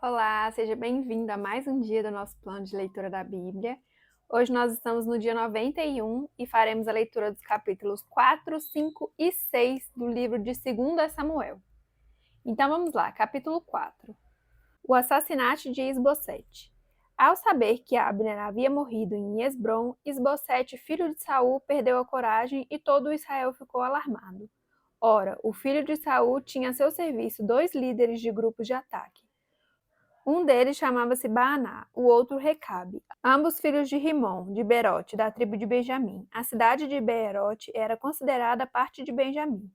Olá, seja bem-vindo a mais um dia do nosso plano de leitura da Bíblia. Hoje nós estamos no dia 91 e faremos a leitura dos capítulos 4, 5 e 6 do livro de 2 Samuel. Então vamos lá, capítulo 4. O assassinato de Isbosete. Ao saber que Abner havia morrido em Esbrom, Isbosete, filho de Saul, perdeu a coragem e todo Israel ficou alarmado. Ora, o filho de Saul tinha a seu serviço 2 líderes de grupos de ataque. Um deles chamava-se Baaná, o outro Recabe, ambos filhos de Rimom, de Berote, da tribo de Benjamim. A cidade de Beerote era considerada parte de Benjamim.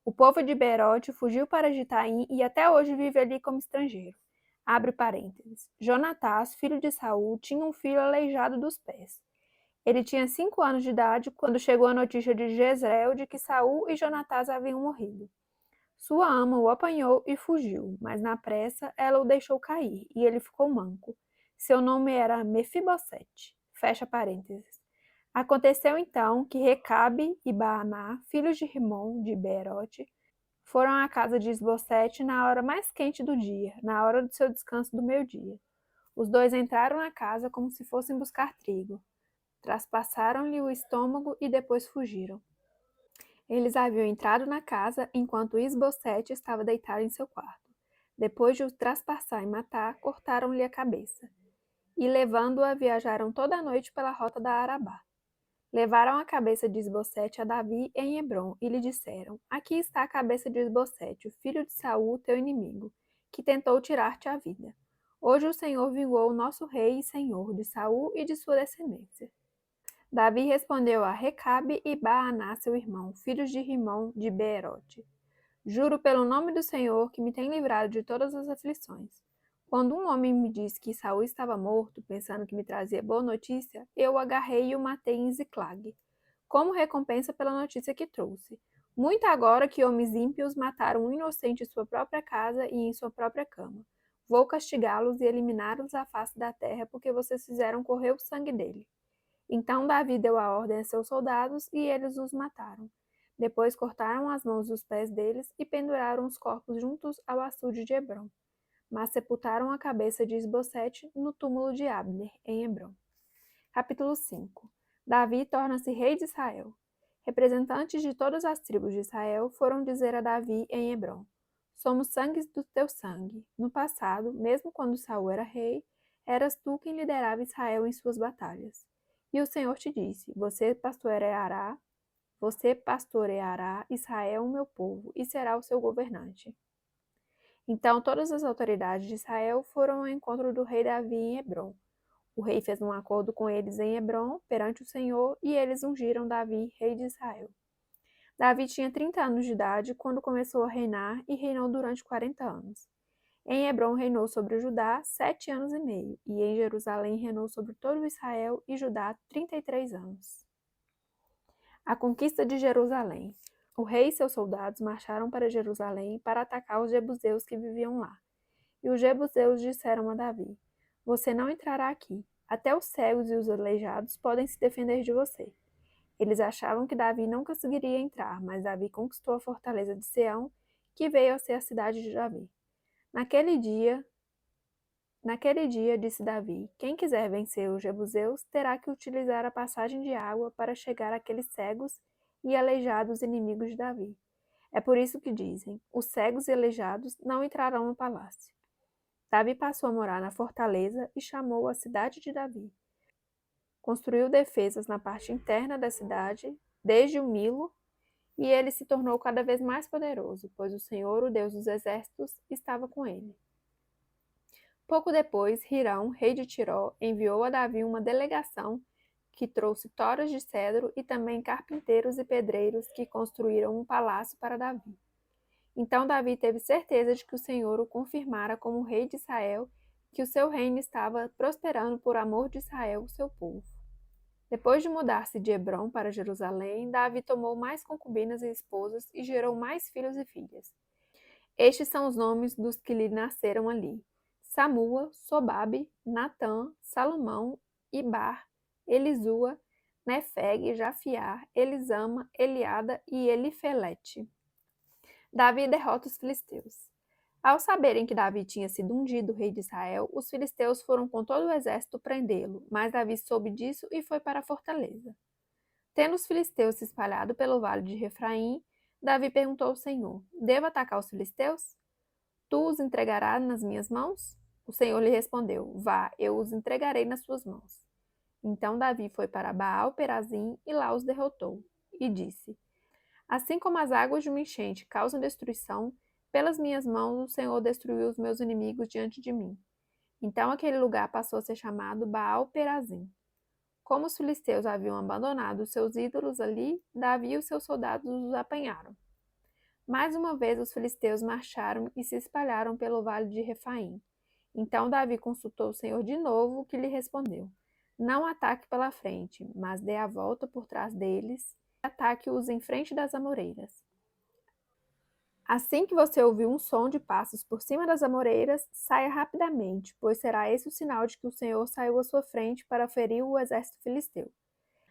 O povo de Beerote fugiu para Gitaim e até hoje vive ali como estrangeiro. Abre parênteses. Jonatás, filho de Saul, tinha um filho aleijado dos pés. Ele tinha 5 anos de idade quando chegou a notícia de Jezreel de que Saul e Jonatás haviam morrido. Sua ama o apanhou e fugiu, mas na pressa ela o deixou cair, e ele ficou manco. Seu nome era Mefibosete. Fecha parênteses. Aconteceu então que Recabe e Baaná, filhos de Rimom, de Beerote, foram à casa de Isbosete na hora mais quente do dia, na hora do seu descanso do meio-dia. Os dois entraram na casa como se fossem buscar trigo. Traspassaram-lhe o estômago e depois fugiram. Eles haviam entrado na casa enquanto Isbosete estava deitado em seu quarto. Depois de o traspassar e matar, cortaram-lhe a cabeça. E, levando-a, viajaram toda a noite pela rota da Arabá. Levaram a cabeça de Isbosete a Davi em Hebrom e lhe disseram: Aqui está a cabeça de Isbosete, o filho de Saul, teu inimigo, que tentou tirar-te a vida. Hoje o Senhor vingou o nosso rei e senhor de Saul e de sua descendência. Davi respondeu a Recabe e Baaná, seu irmão, filhos de Rimom de Beerote: Juro pelo nome do Senhor que me tem livrado de todas as aflições. Quando um homem me disse que Saul estava morto, pensando que me trazia boa notícia, eu o agarrei e o matei em Ziclag, como recompensa pela notícia que trouxe. Muito agora que homens ímpios mataram um inocente em sua própria casa e em sua própria cama. Vou castigá-los e eliminá-los da face da terra, porque vocês fizeram correr o sangue dele. Então Davi deu a ordem a seus soldados e eles os mataram. Depois cortaram as mãos e os pés deles e penduraram os corpos juntos ao açude de Hebrom. Mas sepultaram a cabeça de Isbosete no túmulo de Abner, em Hebrom. Capítulo 5. Davi torna-se rei de Israel. Representantes de todas as tribos de Israel foram dizer a Davi em Hebrom: Somos sangues do teu sangue. No passado, mesmo quando Saul era rei, eras tu quem liderava Israel em suas batalhas. E o Senhor te disse: Você pastoreará Israel, o meu povo, e será o seu governante. Então todas as autoridades de Israel foram ao encontro do rei Davi em Hebrom. O rei fez um acordo com eles em Hebrom, perante o Senhor, e eles ungiram Davi, rei de Israel. Davi tinha 30 anos de idade quando começou a reinar e reinou durante 40 anos. Em Hebrom reinou sobre Judá 7 anos e meio, e em Jerusalém reinou sobre todo Israel e Judá 33 anos. A conquista de Jerusalém. O rei e seus soldados marcharam para Jerusalém para atacar os jebuseus que viviam lá. E os jebuseus disseram a Davi: Você não entrará aqui. Até os cegos e os aleijados podem se defender de você. Eles achavam que Davi não conseguiria entrar, mas Davi conquistou a fortaleza de Sião, que veio a ser a cidade de Davi. Naquele dia, disse Davi: Quem quiser vencer os jebuseus terá que utilizar a passagem de água para chegar àqueles cegos e aleijados inimigos de Davi. É por isso que dizem: os cegos e aleijados não entrarão no palácio. Davi passou a morar na fortaleza e chamou a cidade de Davi. Construiu defesas na parte interna da cidade, desde o Nilo, e ele se tornou cada vez mais poderoso, pois o Senhor, o Deus dos exércitos, estava com ele. Pouco depois, Hirão, rei de Tiró, enviou a Davi uma delegação que trouxe toras de cedro e também carpinteiros e pedreiros que construíram um palácio para Davi. Então Davi teve certeza de que o Senhor o confirmara como rei de Israel, que o seu reino estava prosperando por amor de Israel, o seu povo. Depois de mudar-se de Hebrom para Jerusalém, Davi tomou mais concubinas e esposas e gerou mais filhos e filhas. Estes são os nomes dos que lhe nasceram ali: Samua, Sobabe, Natã, Salomão, Ibar, Elisua, Nefeg, Jafiá, Elisama, Eliada e Elifelete. Davi derrota os filisteus. Ao saberem que Davi tinha sido ungido rei de Israel, os filisteus foram com todo o exército prendê-lo, mas Davi soube disso e foi para a fortaleza. Tendo os filisteus se espalhado pelo vale de Refraim, Davi perguntou ao Senhor: Devo atacar os filisteus? Tu os entregarás nas minhas mãos? O Senhor lhe respondeu: Vá, eu os entregarei nas suas mãos. Então Davi foi para Baal-Perazim e lá os derrotou, e disse: Assim como as águas de uma enchente causam destruição, pelas minhas mãos o Senhor destruiu os meus inimigos diante de mim. Então aquele lugar passou a ser chamado Baal-Perazim. Como os filisteus haviam abandonado os seus ídolos ali, Davi e os seus soldados os apanharam. Mais uma vez os filisteus marcharam e se espalharam pelo vale de Refaim. Então Davi consultou o Senhor de novo, que lhe respondeu: Não ataque pela frente, mas dê a volta por trás deles e ataque-os em frente das amoreiras. Assim que você ouvir um som de passos por cima das amoreiras, saia rapidamente, pois será esse o sinal de que o Senhor saiu à sua frente para ferir o exército filisteu.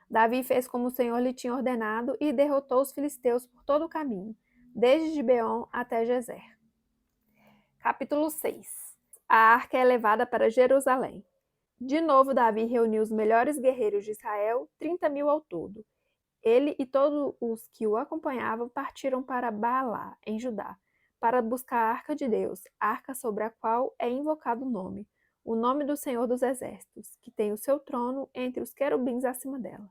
Davi fez como o Senhor lhe tinha ordenado e derrotou os filisteus por todo o caminho, desde Gibeon até Gezer. Capítulo 6. A arca é levada para Jerusalém. De novo Davi reuniu os melhores guerreiros de Israel, 30.000 ao todo. Ele e todos os que o acompanhavam partiram para Baalá, em Judá, para buscar a arca de Deus, a arca sobre a qual é invocado o nome do Senhor dos Exércitos, que tem o seu trono entre os querubins acima dela.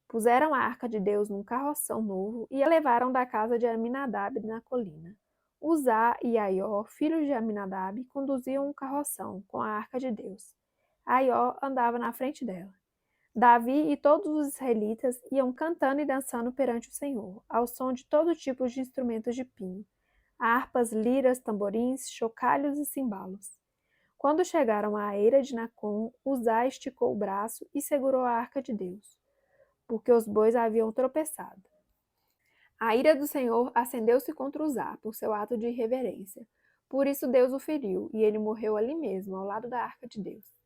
Puseram a arca de Deus num carroção novo e a levaram da casa de Aminadab na colina. Uzá e Aió, filhos de Aminadab, conduziam um carroção com a arca de Deus. Aió andava na frente dela. Davi e todos os israelitas iam cantando e dançando perante o Senhor, ao som de todo tipo de instrumentos de pinho, harpas, liras, tamborins, chocalhos e cimbalos. Quando chegaram à eira de Nacon, Uzá esticou o braço e segurou a arca de Deus, porque os bois haviam tropeçado. A ira do Senhor acendeu-se contra Uzá por seu ato de irreverência. Por isso Deus o feriu, e ele morreu ali mesmo, ao lado da arca de Deus.